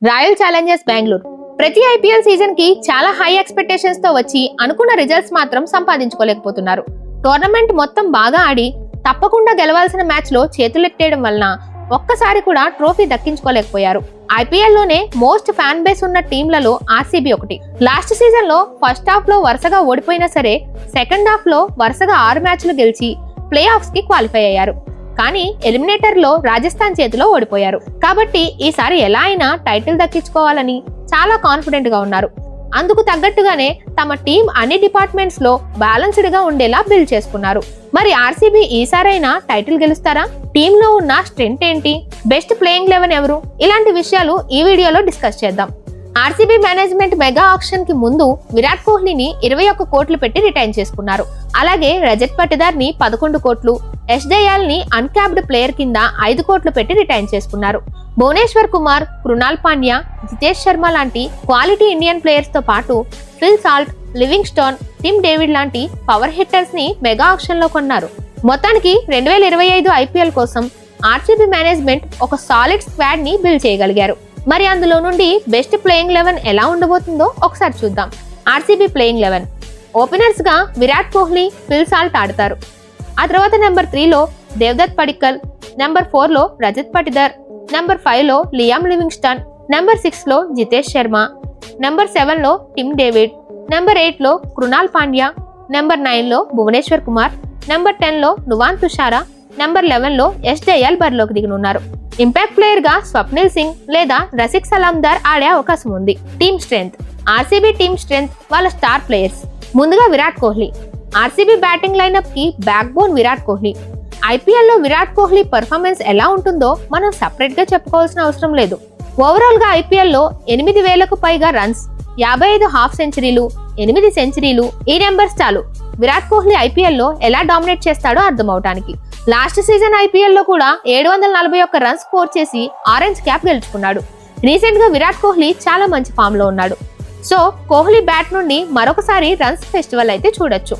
Royal Challengers Bengaluru ప్రతి IPL season కి చాలా హై ఎక్స్పెక్టేషన్స్ తో వచ్చి అనుకున్న రిజల్ట్స్ మాత్రం సంపాదించుకోలేకపోతున్నారు. టోర్నమెంట్ మొత్తం బాగా ఆడి తప్పకుండా గెలవాల్సిన మ్యాచ్ లో చేతులెత్తేయడం వలన ఒక్కసారి కూడా ట్రోఫీ దక్కించుకోలేకపోయారు. ఐపీఎల్ లోనే మోస్ట్ ఫ్యాన్ బేస్ ఉన్న టీంలలో ఆర్సీబీ ఒకటి. లాస్ట్ సీజన్ లో ఫస్ట్ హాఫ్ లో వరుసగా ఓడిపోయినా సరే సెకండ్ హాఫ్ లో వరుసగా 6 మ్యాచ్లు గెలిచి ప్లే ఆఫ్స్ కి క్వాలిఫై అయ్యారు. కానీ ఎలిమినేటర్ లో రాజస్థాన్ చేతిలో ఓడిపోయారు. కాబట్టి ఈసారి ఎలా అయినా టైటిల్ దక్కించుకోవాలని చాలా కాన్ఫిడెంట్ గా ఉన్నారు. అందుకు తగ్గట్టుగానే తమ టీం అన్ని డిపార్ట్మెంట్స్ లో బ్యాలెన్స్డ్ గా ఉండేలా బిల్డ్ చేసుకున్నారు. మరి ఆర్సీబీ ఈసారైనా టైటిల్ గెలుస్తారా? టీమ్ లో ఉన్న స్ట్రెంత్ ఏంటి? బెస్ట్ ప్లేయింగ్ 11 ఎవరు? ఇలాంటి విషయాలు ఈ వీడియోలో డిస్కస్ చేద్దాం. ఆర్సీబీ మేనేజ్మెంట్ మెగా ఆక్షన్ కి ముందు విరాట్ కోహ్లీని 21 కోట్లు పెట్టి రిటైన్ చేసుకున్నారు. అలాగే రజత్ పటిదార్ ని 11 కోట్లు, యష్ దయాల్ ని అన్క్యాప్డ్ ప్లేయర్ కింద 5 కోట్లు పెట్టి రిటైన్ చేసుకున్నారు. భువనేశ్వర్ కుమార్, కృణాల్ పాండ్యా, జితేష్ శర్మ లాంటి క్వాలిటీ ఇండియన్ ప్లేయర్స్ తో పాటు Phil Salt, Livingstone, Tim David లాంటి పవర్ హిట్టర్స్ ని మెగా ఆక్షన్ లో కొన్నారు. మొత్తానికి 2025 ఐపీఎల్ కోసం ఆర్సీబీ మేనేజ్మెంట్ ఒక సాలిడ్ స్క్వాడ్ ని బిల్డ్ చేయగలిగారు. మరి అందులో నుండి బెస్ట్ ప్లేయింగ్ 11 ఎలా ఉండబోతుందో ఒకసారి చూద్దాం. ఆర్సీబీ ప్లేయింగ్ 11 ఓపెనర్స్ గా విరాట్ కోహ్లీ, ఫిల్ సాల్ట్ ఆడతారు. ఆ తర్వాత నెంబర్ 3 లో దేవదత్ పడిక్కల్, నెంబర్ 4 లో రజత్ పటిదార్, నెంబర్ 5 లో లియామ్ లివింగ్స్టన్, నెంబర్ 6 లో జితేష్ శర్మ, నెంబర్ 7 లో టిమ్ డేవిడ్, నెంబర్ 8 లో కృణాల్ పాండ్యా, నెంబర్ 9 లో భువనేశ్వర్ కుమార్, నెంబర్ 10 లో నువాన్ తుషారా, నెంబర్ 11 లో యష్ దయాల్ బరిలోకి దిగనున్నారు. ఇంపాక్ట్ ప్లేయర్ గా స్వప్నిల్ సింగ్ లేదా రసిక్ సలాందార్ ఆడే అవకాశం ఉంది. Team strength RCB team strength వాళ్ళ స్టార్ ప్లేయర్స్. ముందుగా Virat Kohli. RCB batting lineup కి backbone Virat Kohli. IPL లో విరాట్ కోహ్లీ పర్ఫార్మెన్స్ ఎలా ఉంటుందో మనం సెపరేట్ గా చెప్పుకోవాల్సిన అవసరం లేదు. ఓవరాల్ గా ఐపీఎల్ లో 8,000కు పైగా రన్స్, 55 హాఫ్ సెంచరీలు, 8 సెంచరీలు, ఈ నెంబర్స్ చాలు విరాట్ కోహ్లీ ఐపీఎల్ లో ఎలా డామినేట్ చేస్తాడో అర్థం అవటానికి. లాస్ట్ సీజన్ ఐపీఎల్ లో కూడా 741 రన్స్ స్కోర్ చేసి ఆరెంజ్ క్యాప్ గెలుచుకున్నాడు. రీసెంట్ గా విరాట్ కోహ్లీ చాలా మంచి ఫామ్ లో ఉన్నాడు. సో కోహ్లీ బ్యాట్ నుండి మరొకసారి రన్స్ ఫెస్టివల్ అయితే చూడొచ్చు.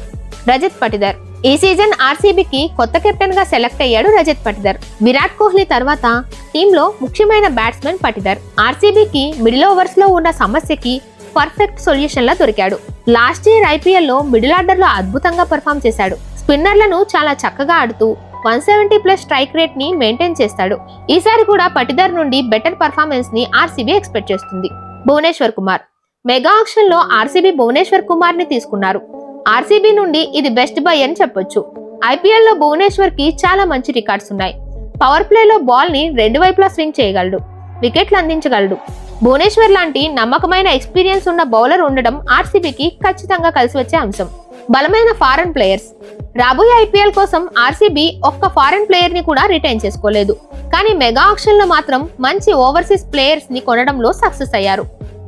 రజత్ పటిదార్. ఈ సీజన్ ఆర్సీబీకి కొత్త కెప్టెన్ గా సెలెక్ట్ అయ్యాడు రజత్ పటిదార్. విరాట్ కోహ్లీ తర్వాత టీంలో ముఖ్యమైన బ్యాట్స్మెన్ పటిదార్. ఆర్సీబీకి మిడిల్ ఓవర్స్ లో ఉన్న సమస్యకి పర్ఫెక్ట్ సొల్యూషన్ లా దొరికాడు. లాస్ట్ ఇయర్ ఐపీఎల్ లో మిడిల్ ఆర్డర్ లో అద్భుతంగా పర్ఫామ్ చేశాడు. స్పిన్నర్లను చాలా చక్కగా ఆడుతూ 170+ స్ట్రైక్ రేట్ ని మెయింటైన్ చేస్తాడు. ఈసారి కూడా పటిదార్ నుండి బెటర్ పర్ఫార్మెన్స్ ని ఆర్సీబీ ఎక్స్పెక్ట్ చేస్తుంది. భువనేశ్వర్ కుమార్. మెగా ఆక్షన్ లో ఆర్సీబీ భువనేశ్వర్ కుమార్ ని తీసుకున్నారు. ఆర్సీబీ నుండి ఇది బెస్ట్ బై అని చెప్పొచ్చు. ఐపీఎల్ లో భువనేశ్వర్ కి చాలా మంచి రికార్డ్స్ ఉన్నాయి. పవర్ ప్లే లో బాల్ ని 2 వైపులా స్వింగ్ చేయగలడు, వికెట్లు అందించగలడు. భువనేశ్వర్ లాంటి నమ్మకమైన ఎక్స్పీరియన్స్ ఉన్న బౌలర్ ఉండడం ఆర్సీబీకి ఖచ్చితంగా కలిసి వచ్చే అంశం. బలమైన ఫారెన్ ప్లేయర్స్. రాబోయే ఐపీఎల్ కోసం ఆర్సీబీ ఒక్క ఫారెన్ ప్లేయర్ ని కూడా రిటైన్ చేసుకోలేదు. కానీ మెగా ఆక్షన్ లో మాత్రం మంచి ఓవర్సీస్ ప్లేయర్స్ ని కొనడంలో సక్సెస్ అయ్యారు.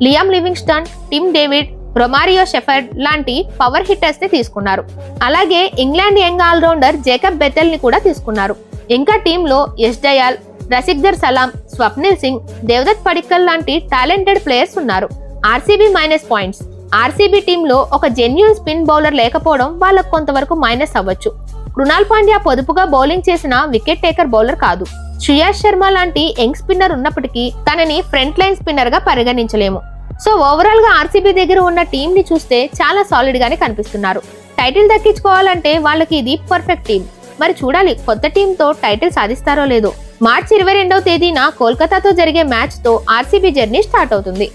Liam Livingstone, Tim David, Romario Shepherd లాంటి పవర్ హిట్టర్స్ ని తీసుకున్నారు. అలాగే England young allrounder Jacob Bethell ని కూడా తీసుకున్నారు. ఇంకా టీంలో యష్ దయాల్, రసిక్దర్ సలాం, స్వప్నిల్ సింగ్, దేవదత్ పడిక్కల్ లాంటి టాలెంటెడ్ ప్లేయర్స్ ఉన్నారు. RCB minus points. ఆర్సీబీ టీంలో ఒక జెన్యూన్ స్పిన్ బౌలర్ లేకపోవడం వాళ్ళకు కొంతవరకు మైనస్ అవ్వచ్చు. కృణాల్ పాండ్యా పొదుపుగా బౌలింగ్ చేసిన వికెట్ టేకర్ బౌలర్ కాదు. శ్రేయస్ శర్మ లాంటి యంగ్ స్పిన్నర్ ఉన్నప్పటికీ తనని ఫ్రంట్ లైన్ స్పిన్నర్ గా పరిగణించలేము. సో ఓవరాల్ గా ఆర్సీబీ దగ్గర ఉన్న టీం ని చూస్తే చాలా సాలిడ్ గానే కనిపిస్తున్నారు. టైటిల్ దక్కించుకోవాలంటే వాళ్ళకి ఇది పర్ఫెక్ట్ టీం. మరి చూడాలి కొత్త టీం తో టైటిల్ సాధిస్తారో లేదో. మార్చి 22వ తేదీన కోల్కతాతో జరిగే మ్యాచ్ తో ఆర్సీబీ జర్నీ స్టార్ట్ అవుతుంది.